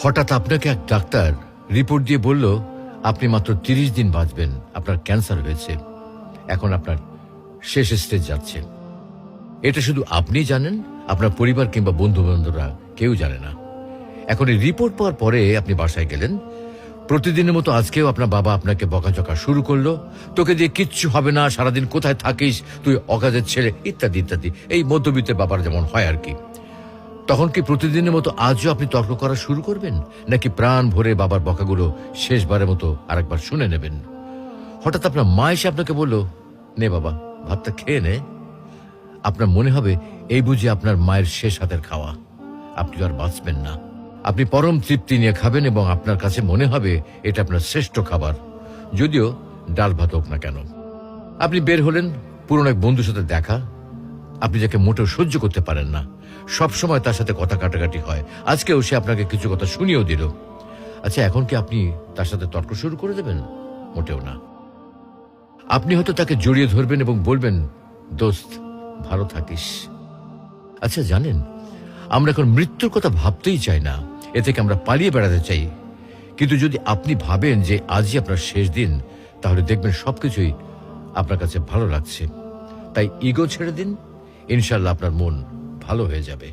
হঠাৎ আপনাকে এক ডাক্তার রিপোর্ট দিয়ে বলল আপনি মাত্র 30 দিন বাঁচবেন, আপনার ক্যান্সার হয়েছে, এখন আপনার শেষ স্টেজ যাচ্ছে। এটা শুধু আপনি জানেন, আপনার পরিবার কিংবা বন্ধু বান্ধবরা কেউ জানে না। এখন এই রিপোর্ট পাওয়ার পরে আপনি বাসায় গেলেন, প্রতিদিনের মতো আজকেও আপনার বাবা আপনাকে বকাঝকা শুরু করলো, তোকে দিয়ে কিচ্ছু হবে না, সারাদিন কোথায় থাকিস তুই, অকাজের ছেলে, ইত্যাদি ইত্যাদি। এই মধ্যবিত্তের বাবার যেমন হয় আর কি। তখন কি প্রতিদিনের মতো আজও আপনি তর্ক করা শুরু করবেন, নাকি প্রাণ ভরে বাবার বকাগুলো শেষবারের মতো আরেকবার শুনে নেবেন? হঠাৎ আপনার মা এসে আপনাকে বলল, নে বাবা ভাতটা খেয়ে নে। আপনার মনে হবে এই বুঝি আপনার মায়ের শেষ হাতের খাওয়া, আপনি আর বাঁচবেন না। আপনি পরম তৃপ্তি নিয়ে খাবেন এবং আপনার কাছে মনে হবে এটা আপনার শ্রেষ্ঠ খাবার, যদিও ডাল ভাত হোক না কেন। আপনি বের হলেন, পুরনো এক বন্ধুর সাথে দেখা, আপনি যাকে মোটেও সহ্য করতে পারেন না, সব সময় তার সাথে কথা কাটাকাটি হয়, আজকেও সে আপনাকে কিছু কথা শুনিয়েও দিল। আচ্ছা, এখন কি আপনি তার সাথে তর্ক শুরু করে দেবেন? মোটেও না। আপনি হয়তো তাকে জড়িয়ে ধরবেন এবং বলবেন, দোস্ত ভালো থাকিস। আচ্ছা জানেন, আমরা এখন মৃত্যুর কথা ভাবতেই চাই না, এ থেকে আমরা পালিয়ে বেড়াতে চাই। কিন্তু যদি আপনি ভাবেন যে আজই আপনার শেষ দিন, তাহলে দেখবেন সবকিছুই আপনার কাছে ভালো লাগছে। তাই ইগো ছেড়ে দিন, ইনশাল্লাহ আপনার মন ভালো হয়ে যাবে।